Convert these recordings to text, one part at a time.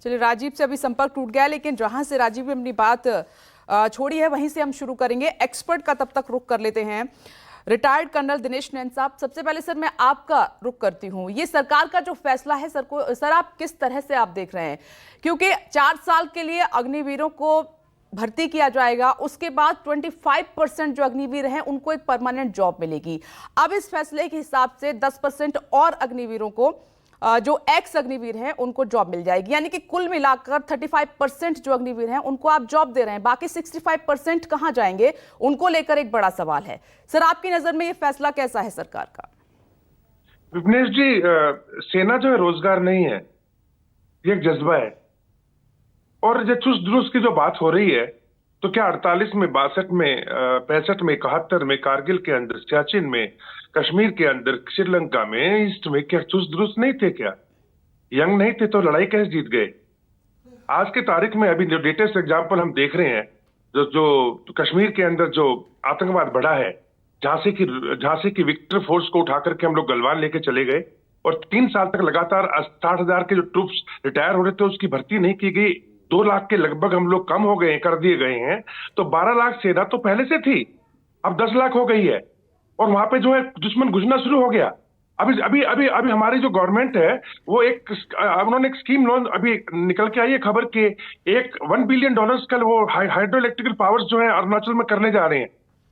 चलिए, राजीव से अभी संपर्क टूट गया, लेकिन जहां से राजीव ने अपनी बात छोड़ी है वहीं से हम शुरू करेंगे। एक्सपर्ट का तब तक रुख कर लेते हैं। रिटायर्ड कर्नल दिनेश नैन साहब, सबसे पहले सर मैं आपका रुख करती हूं। ये सरकार का जो फैसला है सर आप किस तरह से आप देख रहे हैं? क्योंकि 4 साल के लिए अग्निवीरों को भर्ती किया जाएगा, उसके बाद 25% जो अग्निवीर हैं उनको एक परमानेंट जॉब मिलेगी। अब इस फैसले के हिसाब से 10% और अग्निवीरों को, जो एक्स अग्निवीर हैं, उनको जॉब मिल जाएगी। यानी कि कुल मिलाकर 35% जो अग्निवीर हैं उनको आप जॉब दे रहे हैं। बाकी 65% कहां जाएंगे, उनको लेकर एक बड़ा सवाल है। सर, आपकी नजर में यह फैसला कैसा है सरकार का? विपनेश जी, सेना जो है रोजगार नहीं है, ये एक जज्बा है। और जो चुस्त दुरुस्त की जो बात हो रही है, तो क्या 48 में, 62 में, 65 में, 71 में, कारगिल के अंदर, सियाचिन में, कश्मीर के अंदर, श्रीलंका में, ईस्ट में क्या चुस्त दुरुस्त नहीं थे? क्या यंग नहीं थे? तो लड़ाई कैसे जीत गए? आज के तारीख में अभी जो लेटेस्ट एग्जाम्पल हम देख रहे हैं, जो कश्मीर के अंदर जो आतंकवाद बढ़ा है, झांसी की विक्टर फोर्स को उठा करके हम लोग गलवान लेके चले गए और 3 साल तक लगातार 60,000 के जो ट्रूप्स रिटायर हो रहे थे उसकी भर्ती नहीं की गई। 2 लाख के लगभग हम लोग कम हो गए, कर दिए गए हैं। तो 12 लाख सेना तो पहले से थी, अब 10 लाख हो गई है। और वहां पे जो है दुश्मन घुसना शुरू हो गया। अभी अभी अभी अभी हमारी जो गवर्नमेंट है वो उन्होंने एक स्कीम लॉन्च अभी निकल के आई है खबर के, $1 बिलियन कल वो हाइड्रो इलेक्ट्रिकल पावर्स जो है अरुणाचल में करने जा रहे हैं।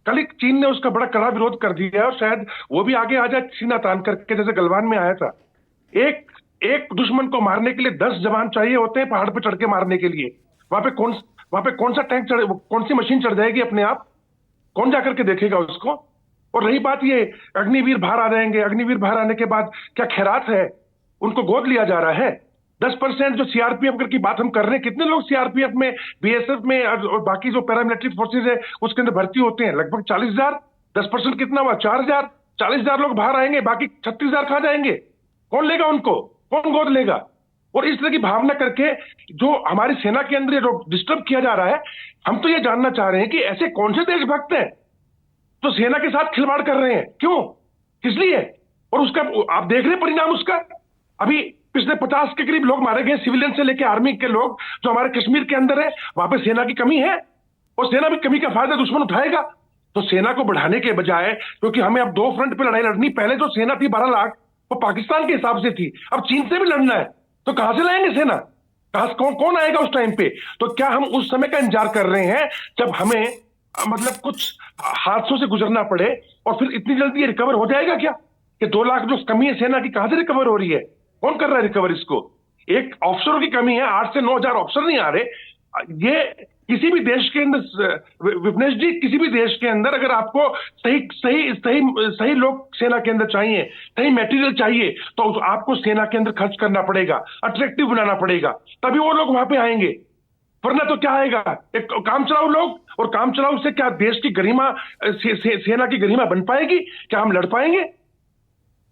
कल एक चीन ने उसका बड़ा कड़ा विरोध कर दिया है और शायद वो भी आगे आ जाए सीना तान करके, जैसे गलवान में आया था। एक दुश्मन को मारने के लिए 10 जवान चाहिए होते हैं पहाड़ पे चढ़ के मारने के लिए। वहां पे कौन सा टैंक चढ़े, कौन सी मशीन चढ़ जाएगी अपने आप? कौन जाकर के देखेगा उसको? और रही बात ये अग्निवीर बाहर आ जाएंगे, अग्निवीर बाहर आने के बाद क्या खैरात है? उनको गोद लिया जा रहा है। 10% जो सीआरपीएफ की बात हम कर रहे हैं, कितने लोग सीआरपीएफ में, बीएसएफ में और बाकी जो पैरामिलिट्री फोर्सेज है उसके अंदर भर्ती होते हैं? लगभग 40,000। 10% कितना हुआ? 4,000। 40,000 लोग बाहर आएंगे, बाकी 36,000 कहां जाएंगे? कौन लेगा उनको? कौन गोद लेगा? और इस तरह की भावना करके जो हमारी सेना के अंदर जो डिस्टर्ब किया जा रहा है, हम तो ये जानना चाह रहे हैं कि ऐसे कौन से देशभक्त हैं तो सेना के साथ खिलवाड़ कर रहे हैं? क्यों, किस लिए? और उसका आप देख रहे हैं परिणाम उसका। अभी पिछले 50 के करीब लोग मारे गए, सिविलियन से लेकर आर्मी के लोग, जो हमारे कश्मीर के अंदर है। वहां पे सेना की कमी है और सेना की कमी का फायदा दुश्मन उठाएगा। तो सेना को बढ़ाने के बजाय, क्योंकि हमें अब 2 फ्रंट पे लड़ाई लड़नी, पहले जो सेना थी 12 लाख वो पाकिस्तान के हिसाब से थी, अब चीन से भी लड़ना है। तो कहां से लाएंगे सेना? कौन आएगा उस टाइम पे? तो क्या हम उस समय का इंतजार कर रहे हैं जब हमें मतलब कुछ हादसों से गुजरना पड़े और फिर इतनी जल्दी ये रिकवर हो जाएगा क्या? कि 2 लाख जो कमी है सेना की, कहां से रिकवर हो रही है? कौन कर रहा है रिकवर इसको? एक ऑफिसरों की कमी है, 8 से 9 हजार ऑफिसर नहीं आ रहे। ये किसी भी देश के अंदर, विपनेश जी, किसी भी देश के अंदर अगर आपको सही लोग सेना के अंदर चाहिए, सही मटेरियल चाहिए, तो आपको सेना के अंदर खर्च करना पड़ेगा, अट्रैक्टिव बनाना पड़ेगा, तभी वो लोग वहां पे आएंगे। वरना तो क्या आएगा? एक काम चलाओ लोग, और काम चलाओ से क्या देश की गरिमा, सेना की गरिमा बन पाएगी? क्या हम लड़ पाएंगे?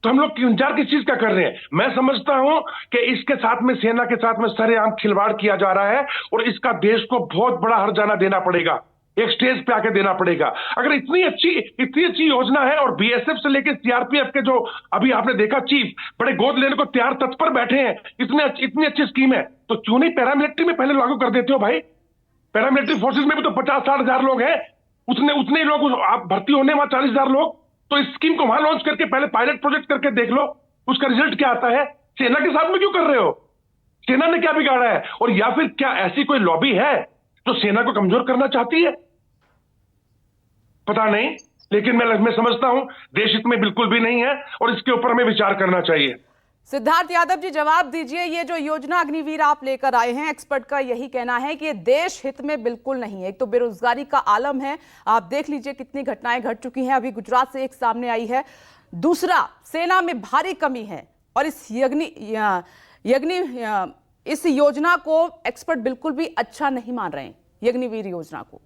तो हम लोग इंतजार किस चीज का कर रहे हैं? मैं समझता हूं कि इसके साथ में, सेना के साथ में सरेआम खिलवाड़ किया जा रहा है और इसका देश को बहुत बड़ा हर्जाना देना पड़ेगा, एक स्टेज पे आके देना पड़ेगा। अगर इतनी अच्छी योजना है और बीएसएफ से लेकर सीआरपीएफ के जो अभी आपने देखा चीफ बड़े गोद लेने को तैयार तत्पर बैठे हैं, इतनी अच्छी स्कीम है, तो क्यों नहीं पैरामिलिट्री में पहले लागू कर देते हो भाई? पैरामिलिट्री फोर्सेज में भी तो 50-60 हजार लोग हैं, उतने ही लोग आप भर्ती होने, वहां 40,000 लोग। तो इस स्कीम को वहां लॉन्च करके पहले पायलट प्रोजेक्ट करके देख लो, उसका रिजल्ट क्या आता है। सेना के साथ में क्यों कर रहे हो? सेना ने क्या बिगाड़ा है? और या फिर क्या ऐसी कोई लॉबी है जो सेना को कमजोर करना चाहती है? पता नहीं, लेकिन मैं समझता हूं देश हित में बिल्कुल भी नहीं है और इसके ऊपर हमें विचार करना चाहिए। सिद्धार्थ यादव जी, जवाब दीजिए। ये जो योजना अग्निवीर आप लेकर आए हैं, एक्सपर्ट का यही कहना है कि ये देश हित में बिल्कुल नहीं है। एक तो बेरोजगारी का आलम है, आप देख लीजिए कितनी घटनाएं घट चुकी हैं, अभी गुजरात से एक सामने आई है। दूसरा, सेना में भारी कमी है और इस योजना को एक्सपर्ट बिल्कुल भी अच्छा नहीं मान रहे हैं, अग्निवीर योजना को।